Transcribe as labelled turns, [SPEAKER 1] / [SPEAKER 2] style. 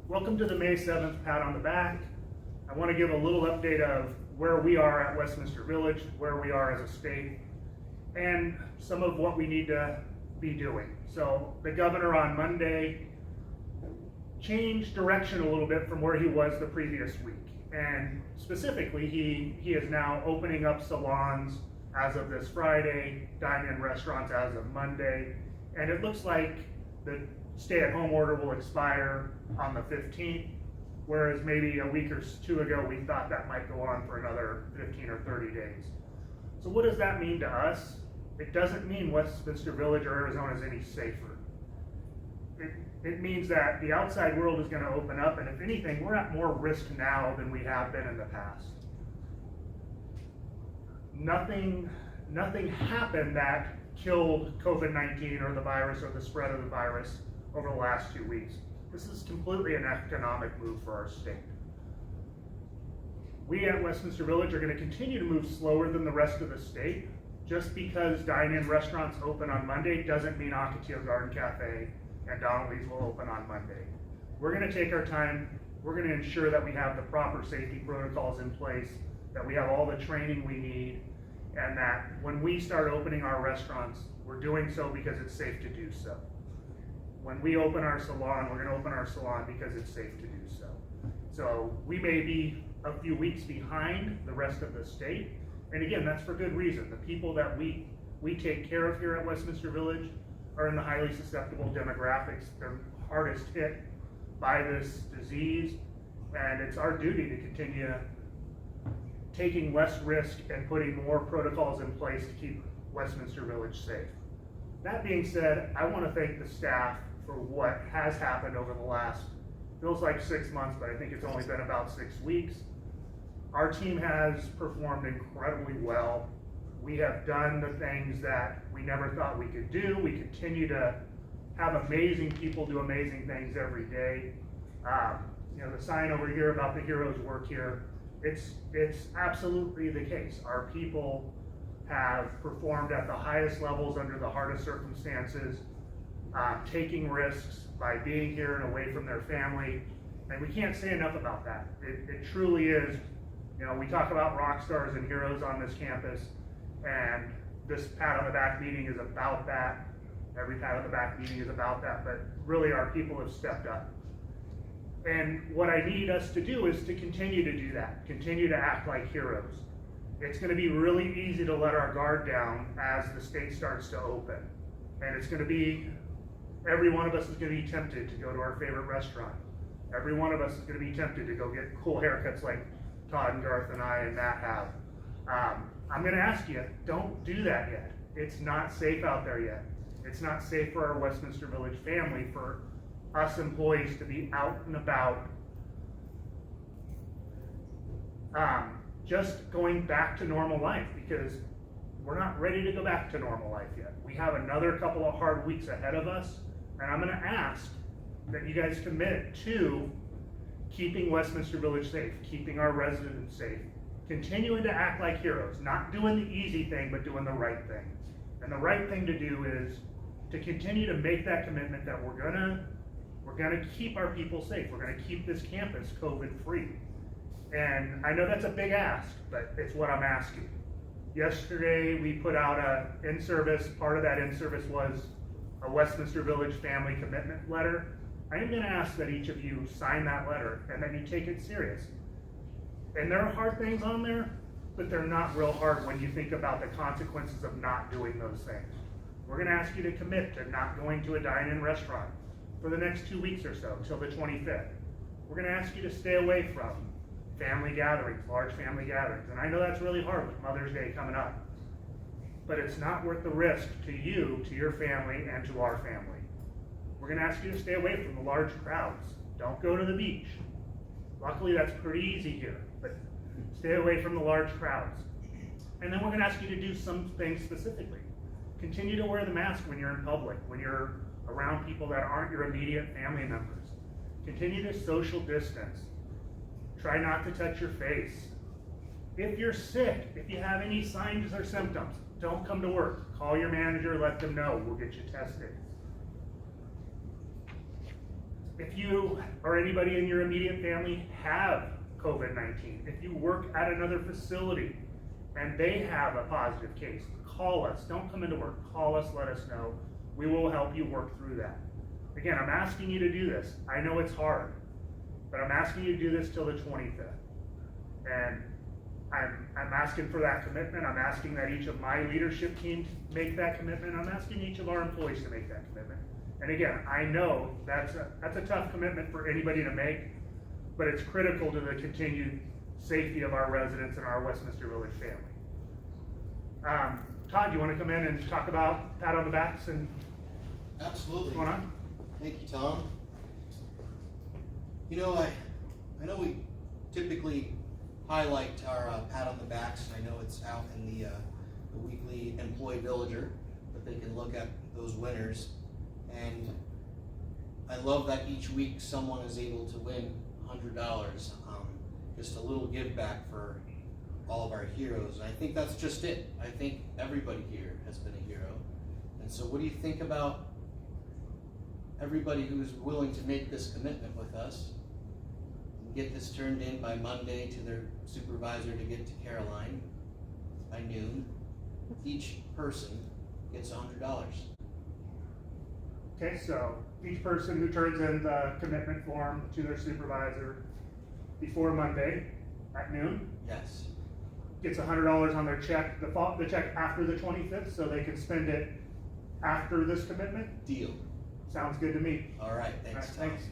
[SPEAKER 1] Welcome to the May 7th pat on the back. I want to give a little update of where we are at Westminster Village, where we are as a state, and some of what we need to be doing. So the governor on Monday changed direction a little bit from where he was the previous week. And specifically, he is now opening up salons as of this Friday, dine-in restaurants as of Monday, and it looks like the stay-at-home order will expire on the 15th, whereas maybe a week or two ago we thought that might go on for another 15 or 30 days. So what does that mean to us? It doesn't mean Westminster Village or Arizona is any safer. It means that the outside world is going to open up, and if anything, we're at more risk now than we have been in the past. Nothing happened that killed COVID-19 or the virus or the spread of the virus over the last 2 weeks. This is completely an economic move for our state. We at Westminster Village are going to continue to move slower than the rest of the state. Just because dine-in restaurants open on Monday doesn't mean Ocotillo Garden Cafe and Donnelly's will open on Monday. We're going to take our time. We're going to ensure that we have the proper safety protocols in place, that we have all the training we need, and that when we start opening our restaurants, we're doing so because it's safe to do so. When we open our salon, we're going to open our salon because it's safe to do so. So we may be a few weeks behind the rest of the state, and again, that's for good reason. The people that we take care of here at Westminster Village are in the highly susceptible demographics. They're hardest hit by this disease, and it's our duty to continue taking less risk and putting more protocols in place to keep Westminster Village safe. That being said, I want to thank the staff for what has happened over the last, feels like 6 months, but I think it's only been about 6 weeks. Our team has performed incredibly well. We have done the things that we never thought we could do. We continue to have amazing people do amazing things every day. The sign over here about the heroes work here, it's absolutely the case. Our people have performed at the highest levels under the hardest circumstances, taking risks by being here and away from their family, and we can't say enough about that. It truly is. We talk about rock stars and heroes on this campus, and this pat on the back meeting is about that. Every pat on the back meeting is about that, but really our people have stepped up. And what I need us to do is to continue to do that, continue to act like heroes. It's going to be really easy to let our guard down as the state starts to open. And it's going to be, every one of us is going to be tempted to go to our favorite restaurant. Every one of us is going to be tempted to go get cool haircuts like Todd and Garth and I and Matt have. I'm going to ask you, don't do that yet. It's not safe out there yet. It's not safe for our Westminster Village family, for us employees to be out and about. Just going back to normal life, because we're not ready to go back to normal life yet. We have another couple of hard weeks ahead of us, and I'm going to ask that you guys commit to keeping Westminster Village safe, keeping our residents safe, continuing to act like heroes, not doing the easy thing, but doing the right thing. And the right thing to do is to continue to make that commitment that we're gonna keep our people safe. We're gonna keep this campus COVID-free. And I know that's a big ask, but it's what I'm asking. Yesterday, we put out a in-service, part of that in-service was a Westminster Village family commitment letter. I am gonna ask that each of you sign that letter and that you take it serious. And there are hard things on there, but they're not real hard when you think about the consequences of not doing those things. We're gonna ask you to commit to not going to a dine-in restaurant for the next 2 weeks or so, till the 25th. We're gonna ask you to stay away from family gatherings, large family gatherings. And I know that's really hard with Mother's Day coming up, but it's not worth the risk to you, to your family, and to our family. We're gonna ask you to stay away from the large crowds. Don't go to the beach. Luckily, that's pretty easy here, but stay away from the large crowds. And then we're gonna ask you to do some things specifically. Continue to wear the mask when you're in public, when you're around people that aren't your immediate family members. Continue to social distance. Try not to touch your face. If you're sick, if you have any signs or symptoms, don't come to work. Call your manager, let them know. We'll get you tested. if you or anybody in your immediate family have COVID-19, if you work at another facility and they have a positive case, call us. Don't come into work. Call us, let us know. We will help you work through that. Again, I'm asking you to do this. I know it's hard, but I'm asking you to do this till the 25th. And I'm asking for that commitment. I'm asking that each of my leadership team make that commitment. I'm asking each of our employees to make that commitment. And again, I know that's a tough commitment for anybody to make, but it's critical to the continued safety of our residents and our Westminster Village family. Todd, you want to come in and talk about pat on the backs and
[SPEAKER 2] Absolutely.
[SPEAKER 1] what's going on?
[SPEAKER 2] Thank you, Tom. You know, I know we typically highlight our pat on the backs, and I know it's out in the weekly Employee Villager, but they can look at those winners. And I love that each week someone is able to win $100. Just a little give back for all of our heroes. And I think that's just it. I think everybody here has been a hero. And so what do you think about everybody who's willing to make this commitment with us and get this turned in by Monday to their supervisor to get to Caroline by noon? Each person gets $100.
[SPEAKER 1] Okay, so each person who turns in the commitment form to their supervisor before Monday at noon
[SPEAKER 2] Yes.
[SPEAKER 1] gets $100 on their check, the check after the 25th, so they can spend it after this commitment.
[SPEAKER 2] Deal.
[SPEAKER 1] Sounds good to me.
[SPEAKER 2] All right, thanks,
[SPEAKER 1] All right,
[SPEAKER 2] Tom.
[SPEAKER 1] thanks.